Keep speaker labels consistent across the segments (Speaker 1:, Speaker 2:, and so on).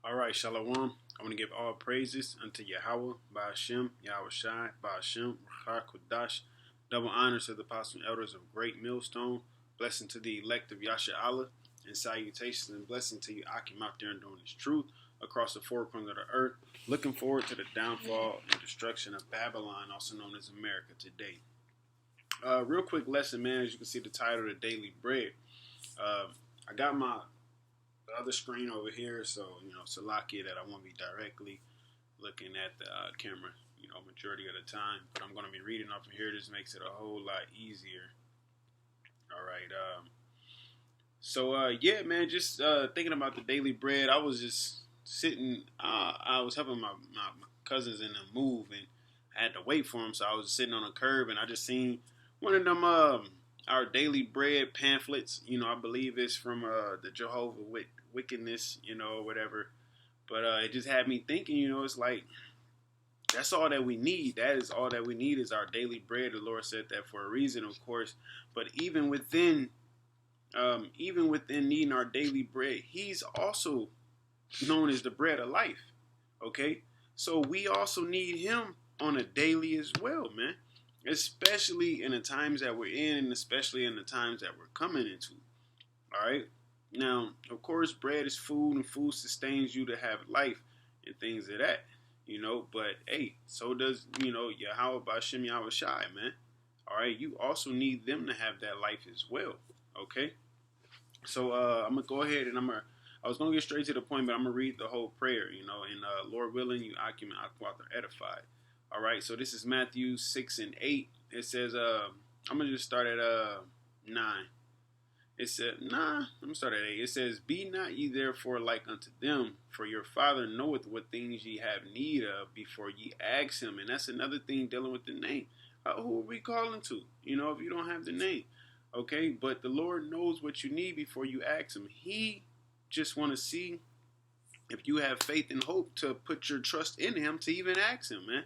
Speaker 1: All right, Shalom. I want to give all praises unto Yahawashi, BAHASHAM, Yahawashi, BAHASHAM, RAWCHAA, QADASH. Double honors to the apostles and elders of Great Millstone. Blessing to the elect of Yasha, and salutations and blessing to you, Akim, out there and doing this truth across the four corners of the earth. Looking forward to the downfall and destruction of Babylon, also known as America, today. Real quick lesson, man. As you can see, the title, The Daily Bread. I got the other screen over here, so Salakia that I won't be directly looking at the camera, majority of the time, but I'm going to be reading off of here. This makes it a whole lot easier. All right. Yeah, man, just thinking about the daily bread. I was just sitting. I was helping my cousins in the move, and I had to wait for them, so I was sitting on a curb, and I just seen one of them our daily bread pamphlets. I believe it's from the Jehovah Wickedness, or whatever. But it just had me thinking, it's like that's all that we need. That is all that we need is our daily bread. The Lord said that for a reason, of course. But even within needing our daily bread, He's also known as the bread of life. Okay, so we also need Him on a daily as well, man. Especially in the times that we're in, and especially in the times that we're coming into. All right. Now, of course, bread is food, and food sustains you to have life and things of that, But hey, so does Yahawashi, BAHASHAM, Yahawashi, man. All right, you also need them to have that life as well. Okay. So I'm gonna go ahead and I was gonna get straight to the point, but I'm gonna read the whole prayer, and Lord willing, you Akim and Aquath are edified. All right, so this is Matthew 6 and 8. It says, I'm gonna just start at 9. It said, I'm gonna start at 8. It says, "Be not ye therefore like unto them, for your Father knoweth what things ye have need of before ye ask Him." And that's another thing dealing with the name. Who are we calling to? If you don't have the name, okay. But the Lord knows what you need before you ask Him. He just want to see if you have faith and hope to put your trust in Him to even ask Him, man.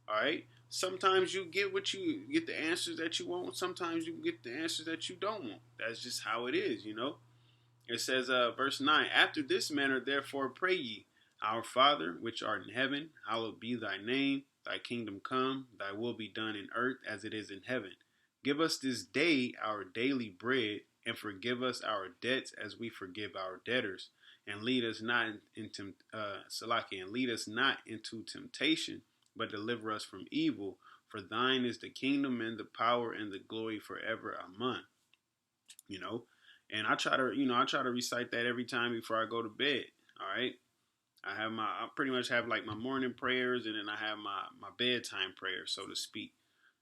Speaker 1: All right. Sometimes you get the answers that you want. Sometimes you get the answers that you don't want. That's just how it is, It says, verse 9, "After this manner, therefore, pray ye, Our Father, which art in heaven, hallowed be thy name. Thy kingdom come, thy will be done in earth as it is in heaven. Give us this day our daily bread, and forgive us our debts as we forgive our debtors. And lead us not into temptation, but deliver us from evil. For thine is the kingdom and the power and the glory forever. Amen." And I try to recite that every time before I go to bed. All right. I pretty much have like my morning prayers, and then I have my bedtime prayers, so to speak,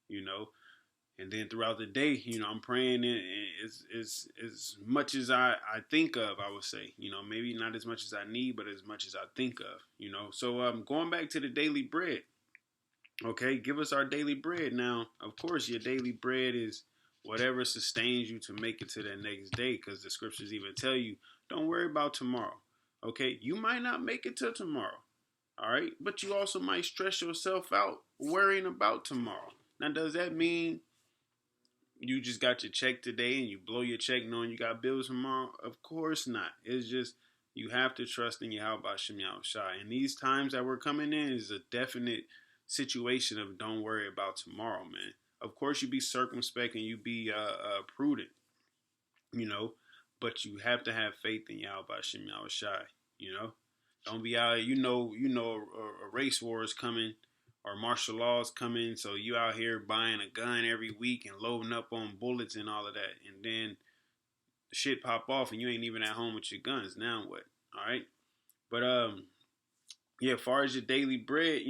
Speaker 1: And then throughout the day, I'm praying as much as I think of, I would say, maybe not as much as I need, but as much as I think of, So going back to the daily bread. Okay, give us our daily bread. Now, of course, your daily bread is whatever sustains you to make it to the next day, because the scriptures even tell you, don't worry about tomorrow. Okay, you might not make it till tomorrow. All right, but you also might stress yourself out worrying about tomorrow. Now, does that mean you just got your check today and you blow your check knowing you got bills tomorrow? Of course not. It's just you have to trust in Yahawashi, BAHASHAM, Yahawashi. And these times that we're coming in is a definite situation of don't worry about tomorrow, man. Of course, you be circumspect and you be prudent, but you have to have faith in Yahawashi, BAHASHAM, Yahawashi. Don't be out. A race war is coming or martial law is coming, so you out here buying a gun every week and loading up on bullets and all of that, and then the shit pop off and you ain't even at home with your guns. Now what? All right, but yeah, as far as your daily bread,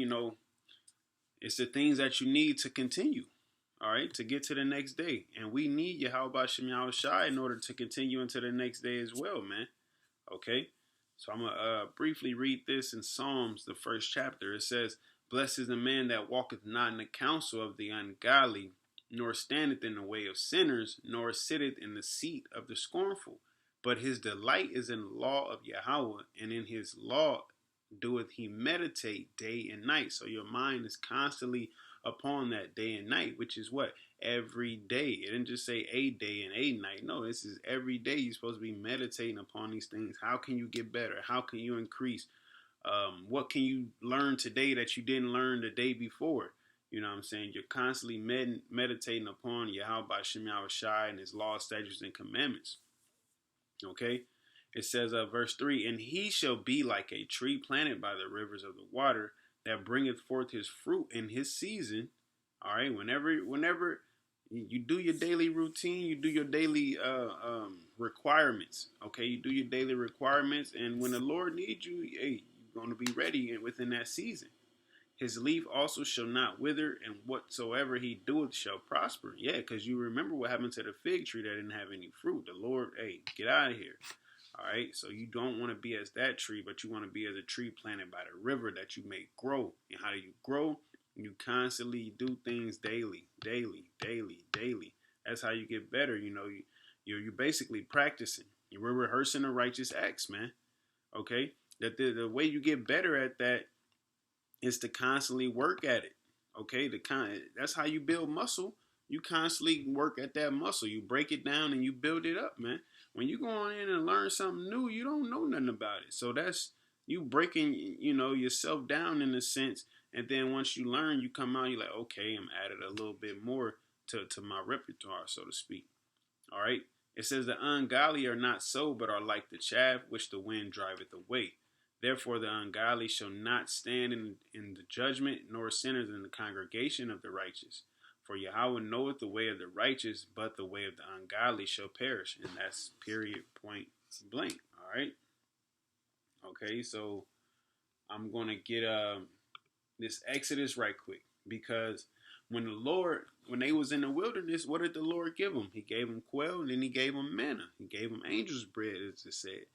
Speaker 1: it's the things that you need to continue, all right, to get to the next day. And we need Yahawashi, BAHASHAM, Yahawashi in order to continue into the next day as well, man. Okay? So I'm going to briefly read this in Psalms, the first chapter. It says, "Blessed is the man that walketh not in the counsel of the ungodly, nor standeth in the way of sinners, nor sitteth in the seat of the scornful. But his delight is in the law of Yahweh, and in his law doeth he meditate day and night." So your mind is constantly upon that day and night, which is what? Every day. It didn't just say a day and a night. No, this is every day. You're supposed to be meditating upon these things. How can you get better? How can you increase What can you learn today that you didn't learn the day before? You know what I'm saying? You're constantly meditating upon Yahawashi and his laws, statutes, and commandments. Okay? It says, verse 3, and he shall be like a tree planted by the rivers of the water that bringeth forth his fruit in his season. All right? Whenever you do your daily routine, you do your daily requirements. Okay? You do your daily requirements, and when the Lord needs you, hey, you're going to be ready within that season. His leaf also shall not wither, and whatsoever he doeth shall prosper. Yeah, because you remember what happened to the fig tree that didn't have any fruit. The Lord, hey, get out of here. All right, so you don't want to be as that tree, but you want to be as a tree planted by the river that you may grow. And how do you grow? You constantly do things daily. That's how you get better. You know, you're basically practicing. You're rehearsing the righteous acts, man. Okay, that the way you get better at that is to constantly work at it. Okay, that's how you build muscle. You constantly work at that muscle. You break it down and you build it up, man. When you go on in and learn something new, you don't know nothing about it. So that's you breaking, yourself down in a sense. And then once you learn, you come out, you're like, okay, I'm added a little bit more to my repertoire, so to speak. All right. It says the ungodly are not so, but are like the chaff which the wind driveth away. Therefore the ungodly shall not stand in the judgment, nor sinners in the congregation of the righteous. For Yahweh knoweth the way of the righteous, but the way of the ungodly shall perish. And that's period, point blank. All right. Okay, so I'm going to get this Exodus right quick. Because when they was in the wilderness, what did the Lord give them? He gave them quail, and then he gave them manna. He gave them angels' bread, as it said.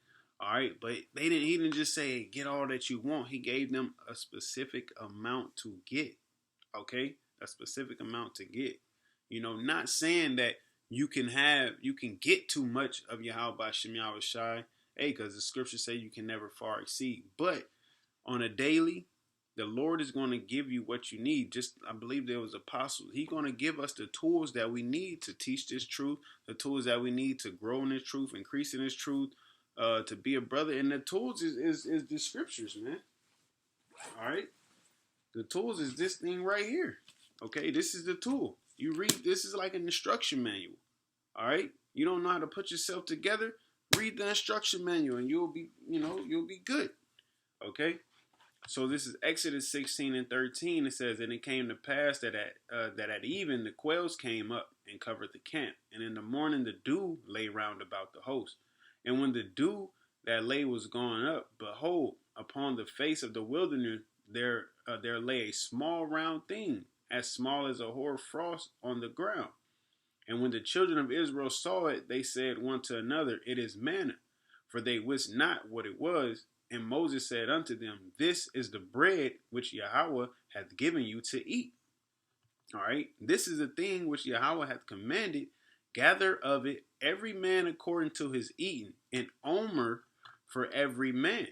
Speaker 1: All right, but he didn't just say, get all that you want. He gave them a specific amount to get. Okay? A specific amount to get. Not saying that you can get too much of Yahawashi. Hey, because the scriptures say you can never far exceed. But on a daily, the Lord is going to give you what you need. Just, I believe there was apostles. He's going to give us the tools that we need to teach this truth, the tools that we need to grow in this truth, increase in this truth, to be a brother. And the tools is the scriptures, man. All right. The tools is this thing right here. Okay, this is the tool. You read, this is like an instruction manual. All right, you don't know how to put yourself together. Read the instruction manual, and you'll be good. Okay, so this is Exodus 16:13. It says, and it came to pass that at even the quails came up and covered the camp, and in the morning the dew lay round about the host. And when the dew that lay was gone up, behold, upon the face of the wilderness there lay a small round thing, as small as a hoar frost on the ground. And when the children of Israel saw it, they said one to another, it is manna, for they wist not what it was. And Moses said unto them, this is the bread which Yahweh hath given you to eat. All right, this is the thing which Yahweh hath commanded. Gather of it every man according to his eating, an omer for every man.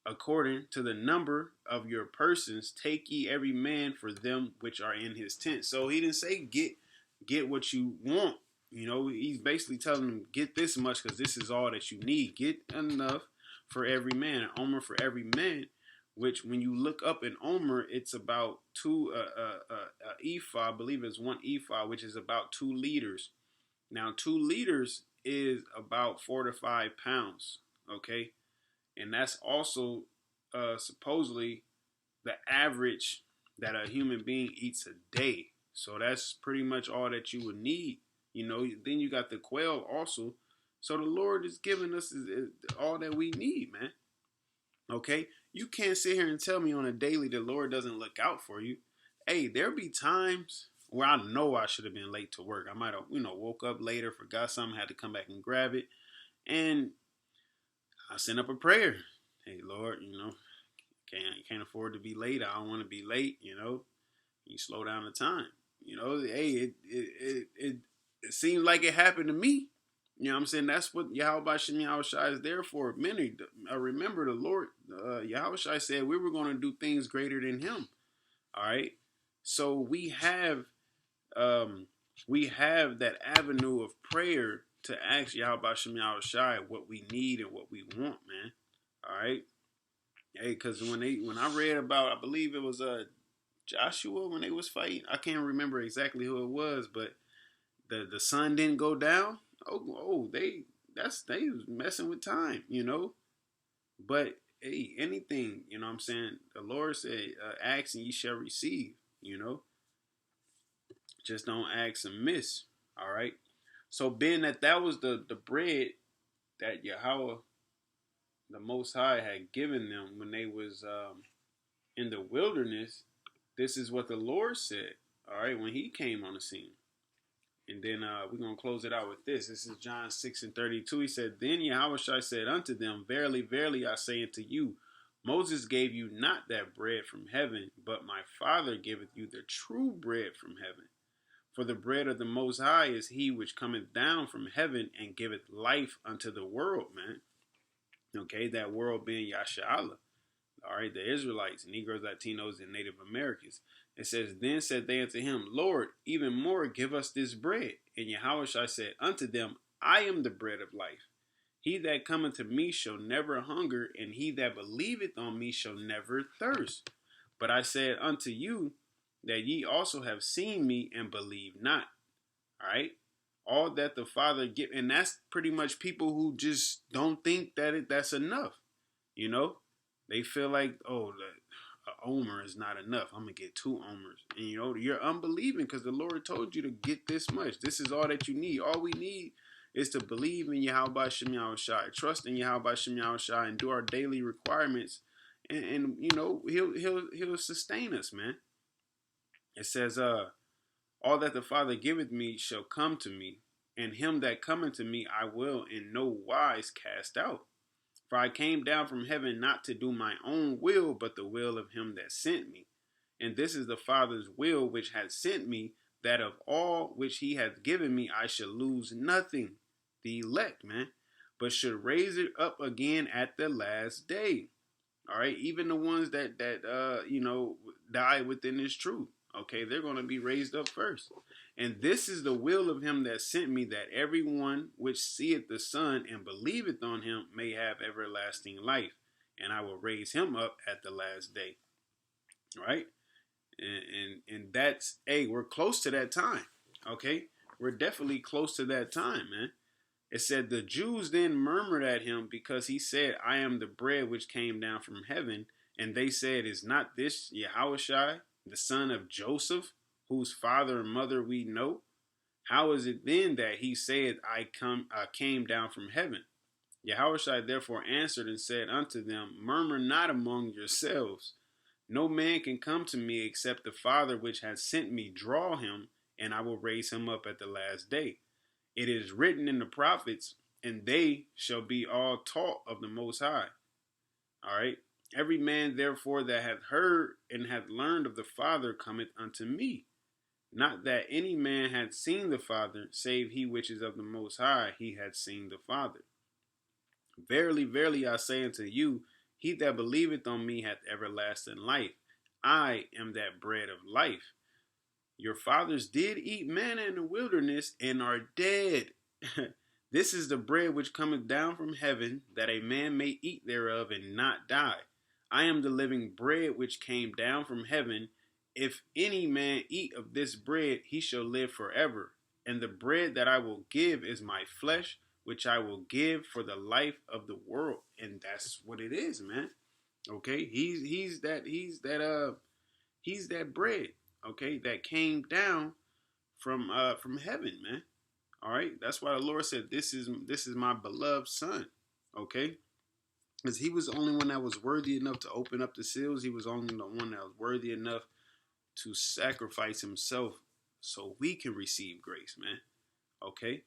Speaker 1: According to the number of your persons, take ye every man for them which are in his tent. So he didn't say get what you want. He's basically telling them, get this much because this is all that you need. Get enough for every man, an omer for every man. Which, when you look up an omer, it's about two ephah. I believe it's 1 ephah, which is about 2 liters. Now, 2 liters is about 4 to 5 pounds. Okay. And that's also supposedly the average that a human being eats a day. So that's pretty much all that you would need. Then you got the quail also. So the Lord is giving us all that we need, man. Okay? You can't sit here and tell me on a daily the Lord doesn't look out for you. Hey, there'll be times where I know I should have been late to work. I might have, woke up later, forgot something, had to come back and grab it. And I send up a prayer. Hey, Lord, can't afford to be late. I don't want to be late. You slow down the time. Hey, it seems like it happened to me. You know what I'm saying? That's what Yahawashi is there for. Many, remember the Lord, Yahawashi said we were going to do things greater than him. All right. So we have that avenue of prayer to ask Yahawashi what we need and what we want, man. All right. Hey, because when I read about, I believe it was Joshua when they was fighting. I can't remember exactly who it was, but the sun didn't go down. They was messing with time, you know. But hey, anything, you know what I'm saying? The Lord said, ask and ye shall receive, you know. Just don't ask and miss. All right. So being that was the bread that Yahweh, the Most High, had given them when they was in the wilderness, this is what the Lord said. All right, when He came on the scene. And then we're going to close it out with this. This is John 6:32. He said, Then Yahawashi said unto them, Verily, verily, I say unto you, Moses gave you not that bread from heaven, but my Father giveth you the true bread from heaven. For the bread of the Most High is he which cometh down from heaven and giveth life unto the world, man. Okay, that world being Yasharahla. All right, the Israelites, Negroes, Latinos, and Native Americans. It says, Then said they unto him, Lord, even more give us this bread. And Yahawashi said unto them, I am the bread of life. He that cometh to me shall never hunger, and he that believeth on me shall never thirst. But I said unto you that ye also have seen me and believe not. All right? All that the Father give, and that's pretty much people who just don't think that that's enough. You know? They feel like, oh, a omer is not enough. I'm going to get 2 omers. And, you know, you're unbelieving because the Lord told you to get this much. This is all that you need. All we need is to believe in Yahawashi, trust in Yahawashi, and do our daily requirements. And you know, he'll sustain us, man. It says, all that the Father giveth me shall come to me, and him that cometh to me I will in no wise cast out. For I came down from heaven not to do my own will, but the will of him that sent me. And this is the Father's will which hath sent me, that of all which he hath given me I shall lose nothing, the elect, man, but should raise it up again at the last day. All right, even the ones that you know, die within this truth. Okay, they're going to be raised up first. And this is the will of him that sent me, that everyone which seeth the Son and believeth on him may have everlasting life. And I will raise him up at the last day. Right? And that's, hey, we're close to that time. Okay? We're definitely close to that time, man. It said, the Jews then murmured at him because he said, I am the bread which came down from heaven. And they said, is not this Yahawashi, the son of Joseph, whose father and mother we know? How is it then that he said, I came down from heaven? Yahawashi therefore answered and said unto them, Murmur not among yourselves. No man can come to me except the Father which has sent me draw him, and I will raise him up at the last day. It is written in the prophets, and they shall be all taught of the Most High. All right. Every man, therefore, that hath heard and hath learned of the Father cometh unto me. Not that any man hath seen the Father, save he which is of the Most High, he hath seen the Father. Verily, verily, I say unto you, he that believeth on me hath everlasting life. I am that bread of life. Your fathers did eat manna in the wilderness and are dead. This is the bread which cometh down from heaven, that a man may eat thereof and not die. I am the living bread which came down from heaven. If any man eat of this bread, he shall live forever. And the bread that I will give is my flesh, which I will give for the life of the world. And that's what it is, man. Okay, he's that bread. Okay, that came down from heaven, man. All right, that's why the Lord said, "This is my beloved Son." Okay. Because he was the only one that was worthy enough to open up the seals. He was only the one that was worthy enough to sacrifice himself so we can receive grace, man. Okay?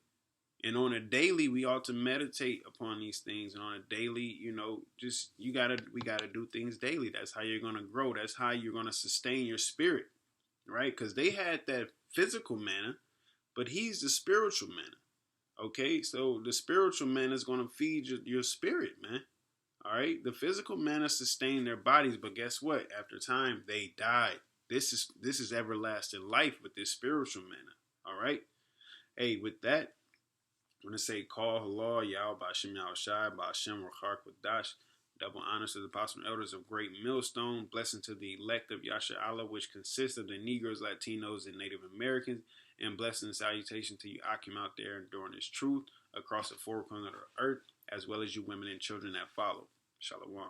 Speaker 1: And on a daily, we ought to meditate upon these things. And on a daily, you know, we gotta do things daily. That's how you're gonna grow. That's how you're gonna sustain your spirit. Right? Because they had that physical manna, but he's the spiritual manna. Okay? So the spiritual manna is gonna feed your spirit, man. All right, the physical manna sustained their bodies, but guess what? After time, they died. This is everlasting life with this spiritual manna. All right. Hey, with that, I'm gonna say, call halal, Yahweh, BAHASHAM, Yahawashi, BAHASHAM, RAWCHAA, QADASH. Double honors to the apostle and elders of Great Millstone. Blessing to the elect of Yahawashi, which consists of the Negroes, Latinos, and Native Americans. And blessing and salutation to you, Akim, out there enduring this truth across the four corners of the earth, as well as you women and children that follow. Shalom.